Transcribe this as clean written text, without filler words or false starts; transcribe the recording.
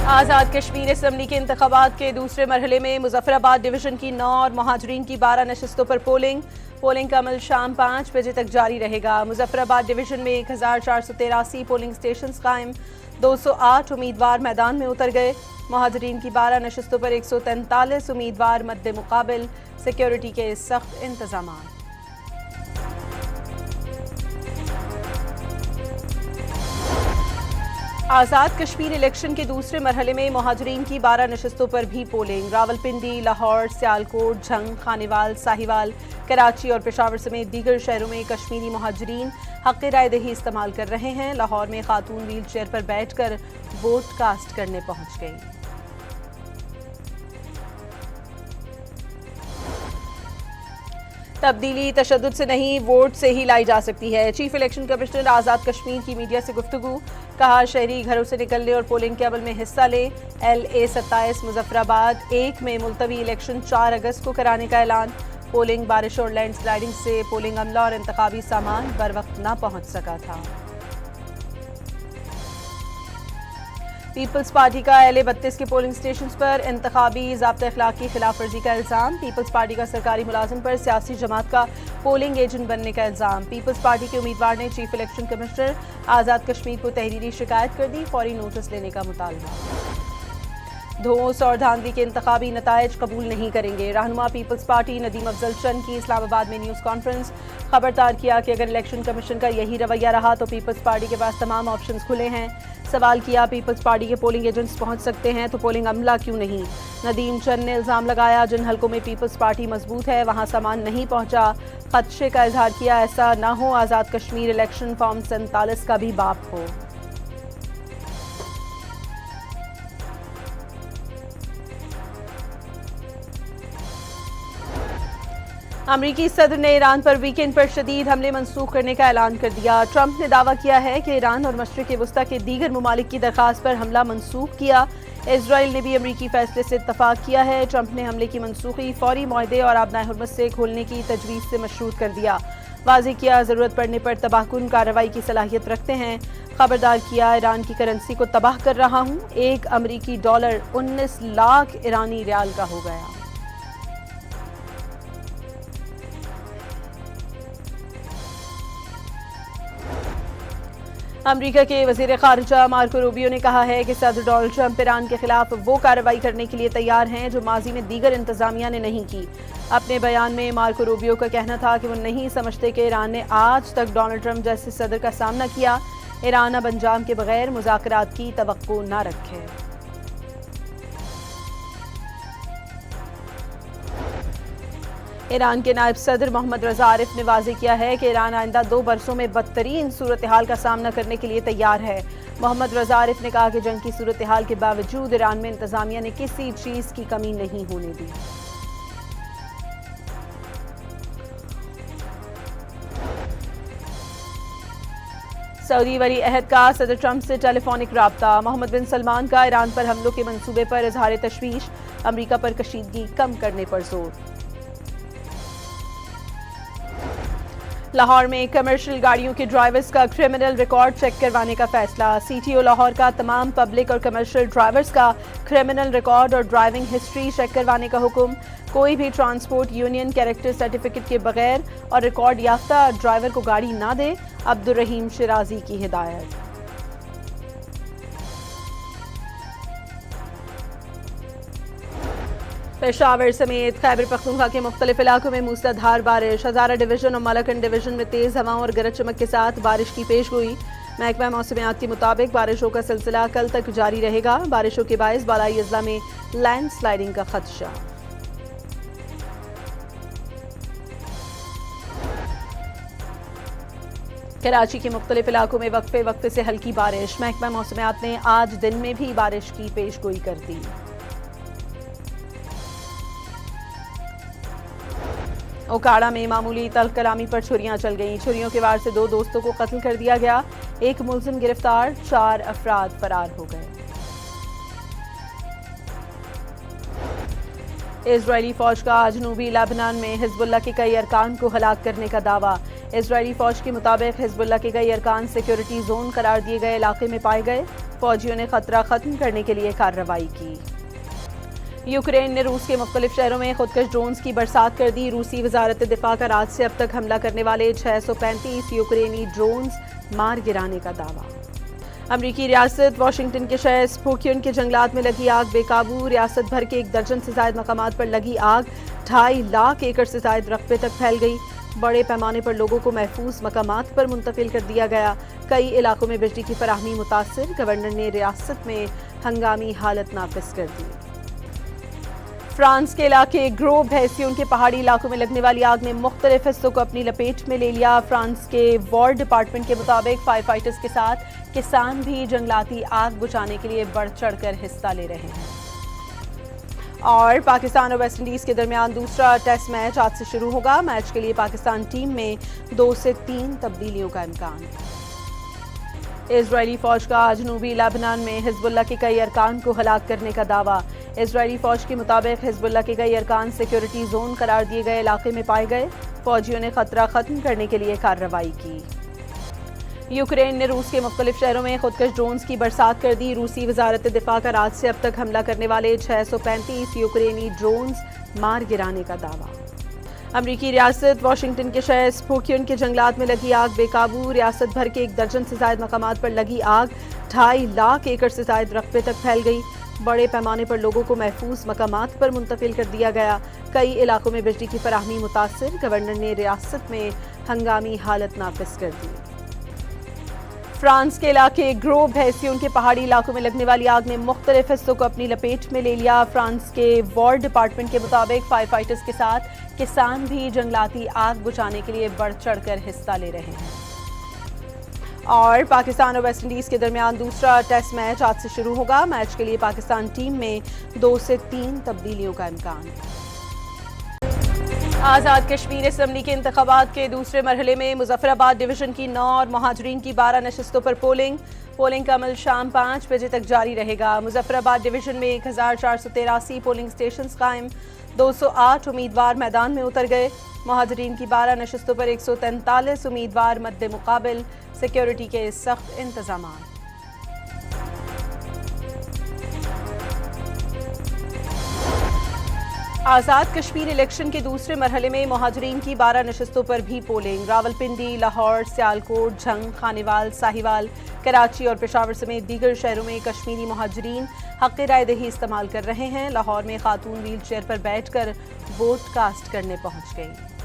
Azad Kashmir assembly के इंतखाबात के दूसरे मरहले में मुजफ्फराबाद डिवीजन की 9 और महाजरीन की 12 नशस्तों पर पोलिंग का अमल शाम 5 बजे तक जारी रहेगा। मुजफ्फराबाद डिवीजन में 1483 पोलिंग स्टेशन कायम, 208 उम्मीदवार मैदान में उतर गए। महाजरीन की 12 नशस्तों पर 143 उम्मीदवार मद्दे मुकाबिल, सिक्योरिटी के सख्त इंतजाम। आज़ाद कश्मीर इलेक्शन के दूसरे मरहले में महाजरीन की 12 नशस्तों पर भी पोलिंग। रावलपिंडी, लाहौर, सियालकोट, झंग, खानेवाल, साहिवाल, कराची और पेशावर समेत दीगर शहरों में कश्मीरी महाजरीन हक़ राय दही इस्तेमाल कर रहे हैं। लाहौर में खातून व्हील चेयर पर बैठकर वोट कास्ट करने पहुंच गई। तब्दीली तशद्दुद से नहीं, वोट से ही लाई जा सकती है। Chief election commissioner Azad Kashmir की मीडिया से गुफ्तगू। कहा, शहरी घरों से निकलने और पोलिंग के अमल में हिस्सा लें। LA 27 मुजफ्फराबाद 1 में मुलतवी इलेक्शन 4 अगस्त को कराने का ऐलान। पोलिंग, बारिश और लैंड स्लाइडिंग से पोलिंग अमला और इंतखाबी सामान बर वक्त न पहुंच सका था। पीपल्स पार्टी का LA 32 के पोलिंग स्टेशन पर इंतखाबी ज़ाब्ता अखलाक की खिलाफ वर्जी का इल्ज़ाम। पीपल्स पार्टी का सरकारी मुलाजिम पर सियासी जमात का पोलिंग एजेंट बनने का इल्ज़ाम। पीपल्स पार्टी के उम्मीदवार ने chief election commissioner Azad Kashmir को तहरीरी शिकायत कर दी, फौरी नोटिस लेने का मुतालबा। धौंस और धांधली के इंतखाबी नताइज कबूल नहीं करेंगे। रहनुमा पीपल्स पार्टी नदीम अफजल चंद की इस्लामाबाद में न्यूज़ कॉन्फ्रेंस। खबरदार किया कि अगर इलेक्शन कमीशन का यही रवैया रहा तो पीपल्स पार्टी के पास तमाम ऑप्शंस खुले हैं। सवाल किया, पीपल्स पार्टी के पोलिंग एजेंट्स पहुंच सकते हैं तो पोलिंग अमला क्यों नहीं? नदीम चंद ने इल्ज़ाम लगाया, जिन हलकों में पीपल्स पार्टी मजबूत है वहां सामान नहीं पहुंचा। खदशे का इजहार किया, ऐसा ना हो आज़ाद कश्मीर इलेक्शन फॉर्म 47 का भी बाप हो। अमरीकी सदर ने ईरान पर वीकेंड पर शदीद हमले मंसूख करने का ऐलान कर दिया। ट्रंप ने दावा किया है कि ईरान और मशरिक़ वस्ता के दीगर ममालिक की दरख्वास्त पर हमला मंसूख किया। इजराइल ने भी अमरीकी फैसले से इत्तफाक किया है। ट्रंप ने हमले की मनसूखी फौरी मुआहदे और आबनाए हुर्मत से खोलने की तजवीज़ से मशरूत कर दिया। वाज़ेह किया, ज़रूरत पड़ने पर तबाहकुन कार्रवाई की सलाहियत रखते हैं। खबरदार किया, ईरान की करेंसी को तबाह कर रहा हूँ। एक अमरीकी डॉलर 19 लाख ईरानी रियाल का हो गया। अमरीका के वज़ीर ख़ारिजा मार्को रूबियो ने कहा है कि सदर डोनाल्ड ट्रंप ईरान के खिलाफ वो कार्रवाई करने के लिए तैयार हैं जो माजी में दीगर इंतज़ामिया ने नहीं की। अपने बयान में मार्को रूबियो का कहना था कि वो नहीं समझते कि ईरान ने आज तक डोनाल्ड ट्रंप जैसे सदर का सामना किया। ईरान अब अंजाम के बगैर मुज़ाकरात की तवक्को न रखे। ईरान के नायब सदर मोहम्मद रज़ा आरिफ ने वाज़ेह किया है कि ईरान आइंदा 2 बरसों में बदतरीन सूरत हाल का सामना करने के लिए तैयार है। मोहम्मद रज़ा आरिफ ने कहा कि जंग की सूरत हाल के बावजूद ईरान में इंतज़ामिया ने किसी चीज़ की कमी नहीं होने दी। सऊदी वली अहद का सदर ट्रंप से टेलीफोनिक राब्ता। मोहम्मद बिन सलमान का ईरान पर हमलों के मंसूबे पर इजहार तशवीश। अमरीका पर कशीदगी कम करने पर जोर। लाहौर में कमर्शियल गाड़ियों के ड्राइवर्स का क्रिमिनल रिकॉर्ड चेक करवाने का फैसला। CTO लाहौर का तमाम पब्लिक और कमर्शियल ड्राइवर्स का क्रिमिनल रिकॉर्ड और ड्राइविंग हिस्ट्री चेक करवाने का हुक्म। कोई भी ट्रांसपोर्ट यूनियन कैरेक्टर सर्टिफिकेट के बगैर और रिकॉर्ड याफ्ता ड्राइवर को गाड़ी ना दे। अब्दुल रहीम शिराजी की हिदायत। पेशावर समेत खैबर पख्तूनख्वा के मुख्तलिफ इलाकों में मूसलाधार बारिश। हज़ारा डिवीजन और मलकन डिवीजन में तेज़ हवाओं और गरज चमक के साथ बारिश की पेशगोई। महकमा मौसमियात के मुताबिक बारिशों का सिलसिला कल तक जारी रहेगा। बारिशों के बायस बालाई अजला में लैंड स्लाइडिंग का खदशा। कराची के मुख्तलिफ इलाकों में वक्फे वक्फे से हल्की बारिश। महकमा मौसमियात ने आज दिन में भी बारिश की पेशगोई कर दी। ओकाड़ा में मामूली तल्ख कलामी पर छुरियां चल गईं। छुरियों के वार से 2 दोस्तों को कत्ल कर दिया गया। एक मुलजिम गिरफ्तार, 4 अफराद फरार हो गए। इजरायली फौज का जनूबी लेबनान में हिजबुल्लाह के कई अरकान को हलाक करने का दावा। इजरायली फौज के मुताबिक हिजबुल्लाह के कई अरकान सिक्योरिटी जोन करार दिए गए इलाके में पाए गए। फौजियों ने खतरा खत्म करने के लिए कार्रवाई की। यूक्रेन ने रूस के मुख्तलिफ शहरों में खुदकश ड्रोन्स की बरसात कर दी। रूसी वजारत दिफा का रात से अब तक हमला करने वाले 635 यूक्रेनी ड्रोन्स मार गिराने का दावा। अमरीकी रियासत वाशिंगटन के शहर स्पोकियन के जंगलात में लगी आग बेकाबू। रियासत भर के 1 दर्जन से ज्यादा मकामात पर लगी आग 2.5 लाख एकड़ से ज्यादा रकबे तक फैल गई। बड़े पैमाने पर लोगों को महफूज मकामात पर मुंतकिल कर दिया गया। कई इलाकों में बिजली की फराहमी मुतासिर। गवर्नर ने रियासत में हंगामी हालत नाफिज कर दी। फ्रांस के इलाके ग्रोव भैंसियों के पहाड़ी इलाकों में लगने वाली आग ने मुख्तलिफ हिस्सों को अपनी लपेट में ले लिया। फ्रांस के वॉर डिपार्टमेंट के मुताबिक फायर फाइटर्स के साथ किसान भी जंगलाती आग बुझाने के लिए बढ़ चढ़ कर हिस्सा ले रहे हैं। और पाकिस्तान और वेस्ट इंडीज के दरमियान दूसरा टेस्ट मैच आज से शुरू होगा। मैच के लिए पाकिस्तान टीम में 2 से 3 तब्दीलियों का इम्कान। इजरायली फौज का जनूबी लेबनान में हिजबुल्लाह के कई अरकान को हलाक करने का दावा। इजरायली फौज के मुताबिक हिजबुल्लाह के कई अरकान सिक्योरिटी जोन करार दिए गए इलाके में पाए गए। फौजियों ने खतरा खत्म करने के लिए कार्रवाई की। यूक्रेन ने रूस के मुख्तलिफ शहरों में खुदकश ड्रोन्स की बरसात कर दी। रूसी वजारत दिफा का रात से अब तक हमला करने वाले 635 यूक्रेनी ड्रोन्स मार गिराने का दावा। अमरीकी रियासत वाशिंगटन के शहर स्पोकियन के जंगलात में लगी आग बेकाबू। रियासत भर के 1 दर्जन से ज्यादा मकामात पर लगी आग 2.5 लाख एकड़ से ज्यादा रकबे तक फैल गई। बड़े पैमाने पर लोगों को महफूज मकामात पर मुंतकिल कर दिया गया। कई इलाकों में बिजली की फराहमी मुतासिर। गवर्नर ने रियासत में हंगामी हालत नाफिज कर दी। फ्रांस के इलाके ग्रोव भैंसियों के पहाड़ी इलाकों में लगने वाली आग ने मुख्तलिफ हिस्सों को अपनी लपेट में ले लिया। फ्रांस के वॉर डिपार्टमेंट के मुताबिक फायर फाइटर्स के साथ किसान भी जंगलाती आग बुझाने के लिए बढ़ चढ़ कर हिस्सा ले रहे हैं। और पाकिस्तान और वेस्ट इंडीज के दरमियान दूसरा टेस्ट मैच आज से शुरू होगा। मैच के लिए पाकिस्तान टीम में 2 से 3 तब्दीलियों का इम्कान। आज़ाद कश्मीर असम्बली के इंतखाबात के दूसरे मरहले में मुजफ्फराबाद डिवीजन की 9 और महाजरीन की 12 नशस्तों पर पोलिंग का अमल शाम 5 बजे तक जारी रहेगा। मुजफ्फराबाद डिवीजन में 1483 पोलिंग स्टेशन कायम। 208 उम्मीदवार मैदान में उतर गए। महाजरीन की 12 नशस्तों पर 143 उम्मीदवार मद्दे मुकाबिल। सिक्योरिटी के सख्त इंतजाम। आज़ाद कश्मीर इलेक्शन के दूसरे मरहले में महाजरीन की 12 नशस्तों पर भी पोलिंग। रावलपिंडी, लाहौर, सियालकोट, झंग, खानेवाल, साहिवाल, कराची और पेशावर समेत दीगर शहरों में कश्मीरी महाजरीन हक़ राय दही इस्तेमाल कर रहे हैं। लाहौर में खातून व्हील चेयर पर बैठकर वोट कास्ट करने पहुंच गई।